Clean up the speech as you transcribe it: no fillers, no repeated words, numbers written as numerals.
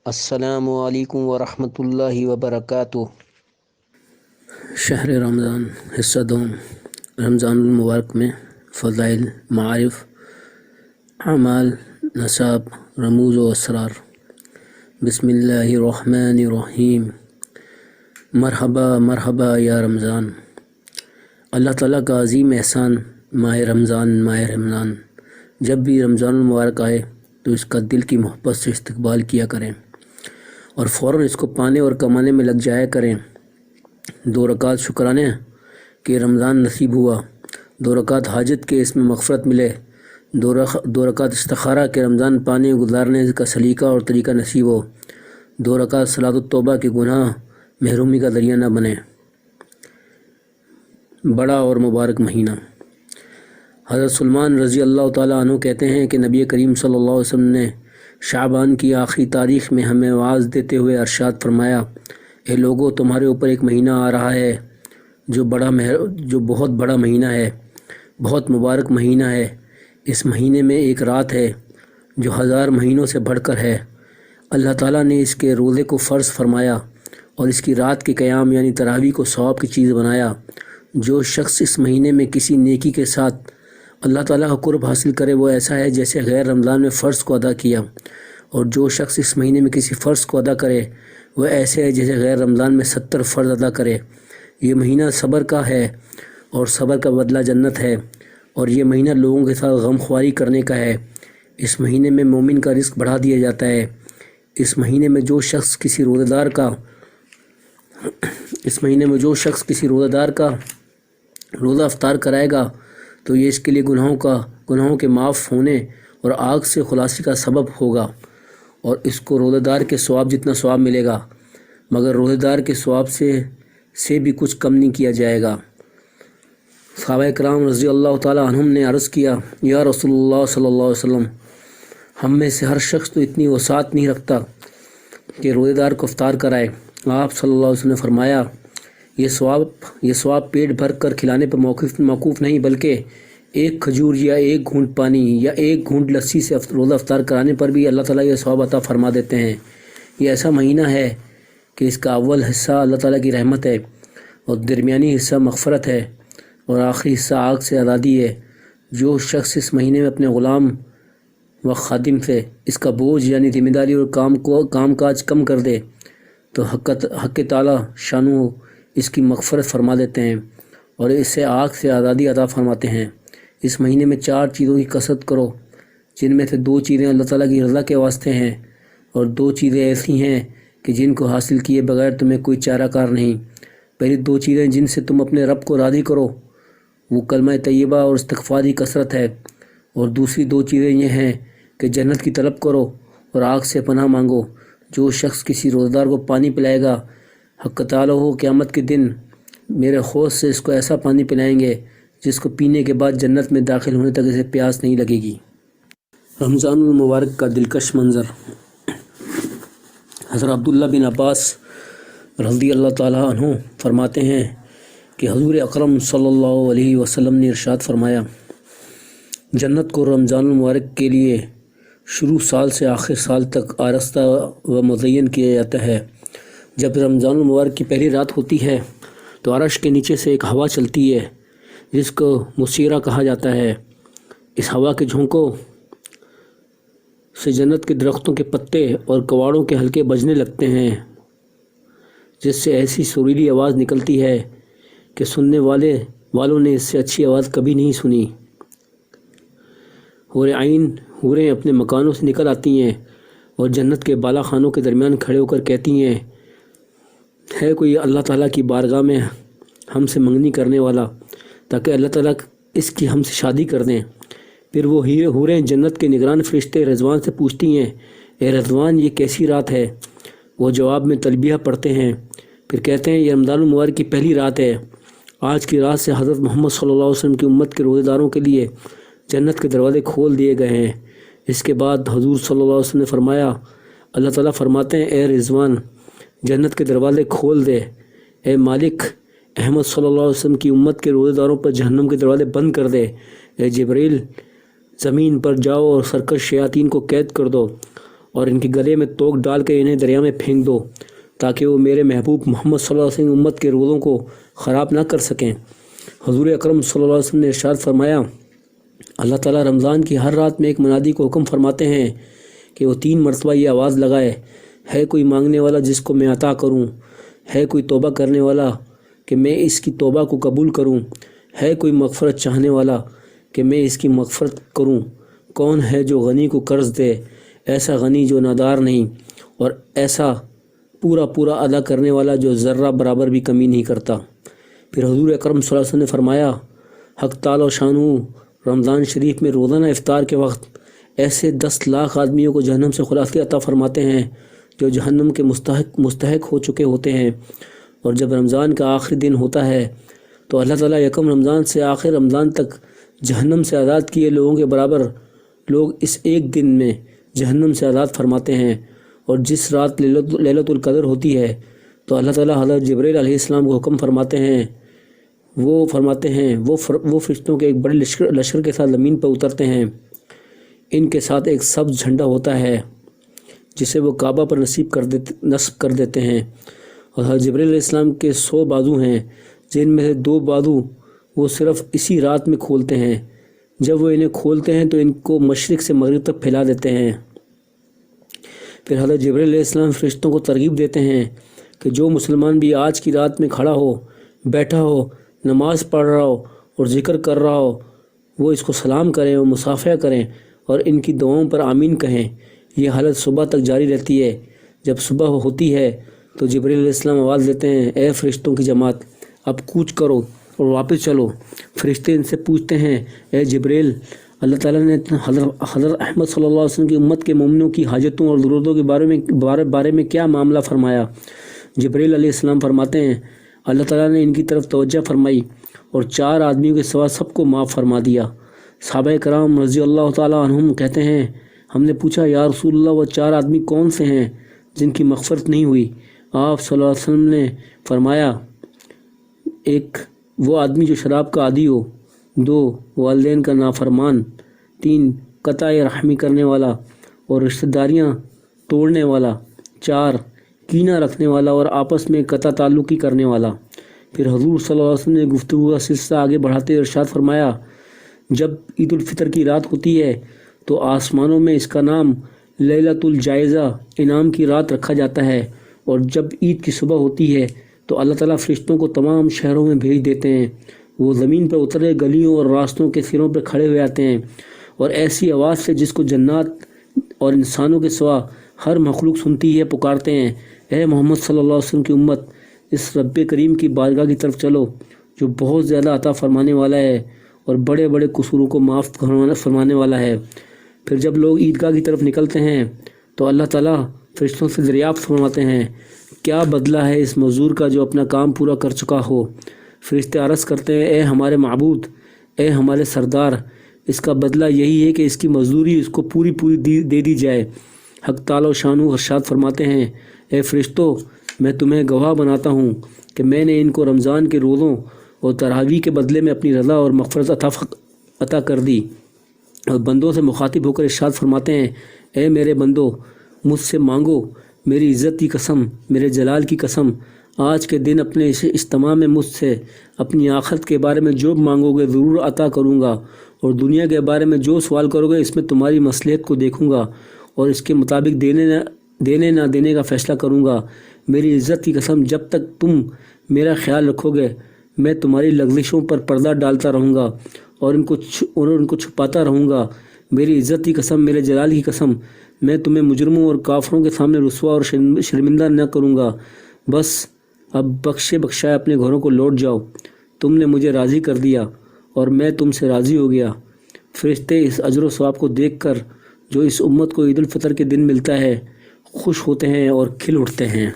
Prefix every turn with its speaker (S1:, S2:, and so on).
S1: السلام علیکم ورحمۃ اللہ وبرکاتہ۔
S2: شہر رمضان حصہ دوم۔ رمضان المبارک میں فضائل، معارف، اعمال، نصاب، رموز و اسرار۔ بسم اللہ الرحمن الرحیم۔ مرحبا مرحبا یا رمضان۔ اللہ تعالیٰ کا عظیم احسان ماہ رمضان۔ جب بھی رمضان المبارک آئے تو اس کا دل کی محبت سے استقبال کیا کریں اور فوراً اس کو پانے اور کمانے میں لگ جایا کریں۔ 2 رکعت شکرانے کہ رمضان نصیب ہوا، 2 رکعت حاجت کے اس میں مغفرت ملے، 2 رکعت استخارہ کہ رمضان پانے گزارنے کا سلیقہ اور طریقہ نصیب ہو، 2 رکعت صلاۃ التوبہ کے گناہ محرومی کا ذریعہ نہ بنے۔ بڑا اور مبارک مہینہ۔ حضرت سلمان رضی اللہ تعالیٰ عنہ کہتے ہیں کہ نبی کریم صلی اللہ علیہ وسلم نے شعبان کی آخری تاریخ میں ہمیں وعظ دیتے ہوئے ارشاد فرمایا، اے لوگو، تمہارے اوپر ایک مہینہ آ رہا ہے جو بہت بڑا مہینہ ہے، بہت مبارک مہینہ ہے۔ اس مہینے میں ایک رات ہے جو 1000 مہینوں سے بڑھ کر ہے۔ اللہ تعالیٰ نے اس کے روزے کو فرض فرمایا اور اس کی رات کے قیام یعنی تراویح کو ثواب کی چیز بنایا۔ جو شخص اس مہینے میں کسی نیکی کے ساتھ اللہ تعالیٰ کا قرب حاصل کرے وہ ایسا ہے جیسے غیر رمضان میں فرض کو ادا کیا، اور جو شخص اس مہینے میں کسی فرض کو ادا کرے وہ ایسے ہے جیسے غیر رمضان میں 70 فرض ادا کرے۔ یہ مہینہ صبر کا ہے اور صبر کا بدلہ جنت ہے، اور یہ مہینہ لوگوں کے ساتھ غم خواری کرنے کا ہے۔ اس مہینے میں مومن کا رزق بڑھا دیا جاتا ہے۔ اس مہینے میں جو شخص کسی روزہ دار کا روزہ افطار کرائے گا تو یہ اس کے لیے گناہوں کے معاف ہونے اور آگ سے خلاصی کا سبب ہوگا، اور اس کو روزہ دار کے ثواب جتنا ثواب ملے گا، مگر روزہ دار کے ثواب سے بھی کچھ کم نہیں کیا جائے گا۔ صحابہ کرام رضی اللہ تعالیٰ عنہم نے عرض کیا، یا رسول اللہ صلی اللہ علیہ وسلم، ہم میں سے ہر شخص تو اتنی وسعت نہیں رکھتا کہ روزہ دار کو افطار کرائے۔ آپ صلی اللہ علیہ وسلم نے فرمایا، یہ ثواب پیٹ بھر کر کھلانے پر موقوف نہیں، بلکہ ایک کھجور یا ایک گھونٹ پانی یا ایک گھونٹ لسی سے روزہ افطار کرانے پر بھی اللہ تعالیٰ یہ ثواب عطا فرما دیتے ہیں۔ یہ ایسا مہینہ ہے کہ اس کا اول حصہ اللہ تعالیٰ کی رحمت ہے، اور درمیانی حصہ مغفرت ہے، اور آخری حصہ آگ سے آزادی ہے۔ جو شخص اس مہینے میں اپنے غلام و خادم سے اس کا بوجھ یعنی ذمہ داری اور کام کاج کم کر دے تو حق تعالیٰ شانو اس کی مغفرت فرما دیتے ہیں اور اسے آگ سے آزادی عطا فرماتے ہیں۔ اس مہینے میں 4 چیزوں کی کثرت کرو، جن میں سے 2 چیزیں اللہ تعالیٰ کی رضا کے واسطے ہیں، اور 2 چیزیں ایسی ہیں کہ جن کو حاصل کیے بغیر تمہیں کوئی چارہ کار نہیں۔ پہلی 2 چیزیں جن سے تم اپنے رب کو راضی کرو وہ کلمہ طیبہ اور استغفار کی کثرت ہے، اور دوسری 2 چیزیں یہ ہیں کہ جنت کی طلب کرو اور آگ سے پناہ مانگو۔ جو شخص کسی روزہ دار کو پانی پلائے گا، حق تعالیٰ ہو قیامت کے دن میرے حوض سے اس کو ایسا پانی پلائیں گے جس کو پینے کے بعد جنت میں داخل ہونے تک اسے پیاس نہیں لگے گی۔ رمضان المبارک کا دلکش منظر۔ حضرت عبداللہ بن عباس رضی اللہ تعالیٰ عنہ فرماتے ہیں کہ حضور اکرم صلی اللہ علیہ وسلم نے ارشاد فرمایا، جنت کو رمضان المبارک کے لیے شروع سال سے آخر سال تک آراستہ و مزین کیا جاتا ہے۔ جب رمضان المبارک کی پہلی رات ہوتی ہے تو عرش کے نیچے سے ایک ہوا چلتی ہے جس کو مسیرہ کہا جاتا ہے۔ اس ہوا کے جھونکوں سے جنت کے درختوں کے پتے اور کواڑوں کے حلقے بجنے لگتے ہیں، جس سے ایسی سریلی آواز نکلتی ہے کہ سننے والوں نے اس سے اچھی آواز کبھی نہیں سنی۔ حوریں اپنے مکانوں سے نکل آتی ہیں اور جنت کے بالا خانوں کے درمیان کھڑے ہو کر کہتی ہیں، ہے کوئی اللہ تعالیٰ کی بارگاہ میں ہم سے منگنی کرنے والا تاکہ اللہ تعالیٰ اس کی ہم سے شادی کر دیں۔ پھر وہ حوریں جنت کے نگران فرشتے رضوان سے پوچھتی ہیں، اے رضوان، یہ کیسی رات ہے؟ وہ جواب میں تلبیہ پڑھتے ہیں، پھر کہتے ہیں، یہ رمضان المبارک کی پہلی رات ہے۔ آج کی رات سے حضرت محمد صلی اللہ علیہ وسلم کی امت کے روزہ داروں کے لیے جنت کے دروازے کھول دیے گئے ہیں۔ اس کے بعد حضور صلی اللہ علیہ وسلم نے فرمایا، اللہ تعالیٰ فرماتے ہیں، اے رضوان، جنت کے دروازے کھول دے۔ اے مالک، احمد صلی اللہ علیہ وسلم کی امت کے روزہ داروں پر جہنم کے دروازے بند کر دے۔ اے جبریل، زمین پر جاؤ اور سرکش شیاطین کو قید کر دو اور ان کے گلے میں توق ڈال کے انہیں دریا میں پھینک دو تاکہ وہ میرے محبوب محمد صلی اللہ علیہ وسلم امت کے روزوں کو خراب نہ کر سکیں۔ حضور اکرم صلی اللہ علیہ وسلم نے ارشاد فرمایا، اللہ تعالیٰ رمضان کی ہر رات میں ایک منادی کو حکم فرماتے ہیں کہ وہ 3 مرتبہ یہ آواز لگائے، ہے کوئی مانگنے والا جس کو میں عطا کروں، ہے کوئی توبہ کرنے والا کہ میں اس کی توبہ کو قبول کروں، ہے کوئی مغفرت چاہنے والا کہ میں اس کی مغفرت کروں۔ کون ہے جو غنی کو قرض دے، ایسا غنی جو نادار نہیں، اور ایسا پورا ادا کرنے والا جو ذرہ برابر بھی کمی نہیں کرتا۔ پھر حضور اکرم صلی اللہ علیہ وسلم نے فرمایا، حق تعالی و شانہ رمضان شریف میں روزانہ افطار کے وقت ایسے 10 لاکھ آدمیوں کو جہنم سے خلاصی عطا فرماتے ہیں جو جہنم کے مستحق ہو چکے ہوتے ہیں۔ اور جب رمضان کا آخری دن ہوتا ہے تو اللہ تعالیٰ یکم رمضان سے آخر رمضان تک جہنم سے آزاد کیے لوگوں کے برابر لوگ اس ایک دن میں جہنم سے آزاد فرماتے ہیں۔ اور جس رات لیلۃ القدر ہوتی ہے تو اللہ تعالیٰ حضرت جبرائیل علیہ السلام کو حکم فرماتے ہیں، وہ فرشتوں کے ایک بڑے لشکر کے ساتھ زمین پر اترتے ہیں۔ ان کے ساتھ ایک سبز جھنڈا ہوتا ہے جسے وہ کعبہ پر نصب کر دیتے ہیں۔ اور حضرت جبرائیل علیہ السلام کے 100 بازو ہیں جن میں سے 2 بازو وہ صرف اسی رات میں کھولتے ہیں۔ جب وہ انہیں کھولتے ہیں تو ان کو مشرق سے مغرب تک پھیلا دیتے ہیں۔ پھر حضرت جبرائیل علیہ السلام فرشتوں کو ترغیب دیتے ہیں کہ جو مسلمان بھی آج کی رات میں کھڑا ہو، بیٹھا ہو، نماز پڑھ رہا ہو اور ذکر کر رہا ہو، وہ اس کو سلام کریں اور مصافحہ کریں اور ان کی دعاؤں پر آمین کہیں۔ یہ حالت صبح تک جاری رہتی ہے۔ جب صبح ہوتی ہے تو جبرائیل علیہ السلام آواز دیتے ہیں، اے فرشتوں کی جماعت، اب کوچ کرو اور واپس چلو۔ فرشتے ان سے پوچھتے ہیں، اے جبرائیل، اللہ تعالیٰ نے حضرت احمد صلی اللہ علیہ وسلم کی امت کے مومنوں کی حاجتوں اور ضرورتوں کے بارے میں کیا معاملہ فرمایا؟ جبرائیل علیہ السلام فرماتے ہیں، اللہ تعالیٰ نے ان کی طرف توجہ فرمائی اور 4 آدمیوں کے سوا سب کو معاف فرما دیا۔ صحابہ کرام رضی اللہ تعالیٰ عنہم کہتے ہیں، ہم نے پوچھا، یا رسول اللہ، وہ 4 آدمی کون سے ہیں جن کی مغفرت نہیں ہوئی؟ آپ صلی اللہ علیہ وسلم نے فرمایا، 1 وہ آدمی جو شراب کا عادی ہو، 2 والدین کا نافرمان، 3 قطع رحمی کرنے والا اور رشتہ داریاں توڑنے والا، 4 کینہ رکھنے والا اور آپس میں قطع تعلقی کرنے والا۔ پھر حضور صلی اللہ علیہ وسلم نے گفتگو کا سلسلہ آگے بڑھاتے ہوئے ارشاد فرمایا، جب عید الفطر کی رات ہوتی ہے تو آسمانوں میں اس کا نام لیلۃ الجائزہ، انعام کی رات رکھا جاتا ہے، اور جب عید کی صبح ہوتی ہے تو اللہ تعالیٰ فرشتوں کو تمام شہروں میں بھیج دیتے ہیں۔ وہ زمین پر اترے گلیوں اور راستوں کے سروں پر کھڑے ہوئے آتے ہیں اور ایسی آواز سے جس کو جنات اور انسانوں کے سوا ہر مخلوق سنتی ہے پکارتے ہیں، اے محمد صلی اللہ علیہ وسلم کی امت، اس رب کریم کی بارگاہ کی طرف چلو جو بہت زیادہ عطا فرمانے والا ہے اور بڑے بڑے قصوروں کو معاف فرمانے والا ہے۔ پھر جب لوگ عیدگاہ کی طرف نکلتے ہیں تو اللہ تعالیٰ فرشتوں سے دریافت فرماتے ہیں، کیا بدلہ ہے اس مزدور کا جو اپنا کام پورا کر چکا ہو؟ فرشتے عرض کرتے ہیں، اے ہمارے معبود، اے ہمارے سردار، اس کا بدلہ یہی ہے کہ اس کی مزدوری اس کو پوری دے دی جائے۔ حق تعالی و شانہ ارشاد فرماتے ہیں، اے فرشتوں، میں تمہیں گواہ بناتا ہوں کہ میں نے ان کو رمضان کے روزوں اور تراویح کے بدلے میں اپنی رضا اور مغفرت عطا کر دی۔ اور بندوں سے مخاطب ہو کر ارشاد فرماتے ہیں، اے میرے بندو، مجھ سے مانگو، میری عزت کی قسم، میرے جلال کی قسم، آج کے دن اپنے اجتماع میں مجھ سے اپنی آخرت کے بارے میں جو مانگو گے ضرور عطا کروں گا، اور دنیا کے بارے میں جو سوال کرو گے اس میں تمہاری مصلحت کو دیکھوں گا اور اس کے مطابق دینے نہ دینے کا فیصلہ کروں گا۔ میری عزت کی قسم، جب تک تم میرا خیال رکھو گے میں تمہاری لغزشوں پر پردہ ڈالتا رہوں گا اور ان کو چھپاتا رہوں گا۔ میری عزت کی قسم، میرے جلال کی قسم، میں تمہیں مجرموں اور کافروں کے سامنے رسوا اور شرمندہ نہ کروں گا۔ بس اب بخشائے اپنے گھروں کو لوٹ جاؤ، تم نے مجھے راضی کر دیا اور میں تم سے راضی ہو گیا۔ فرشتے اس اجر و ثواب کو دیکھ کر جو اس امت کو عید الفطر کے دن ملتا ہے خوش ہوتے ہیں اور کھل اٹھتے ہیں۔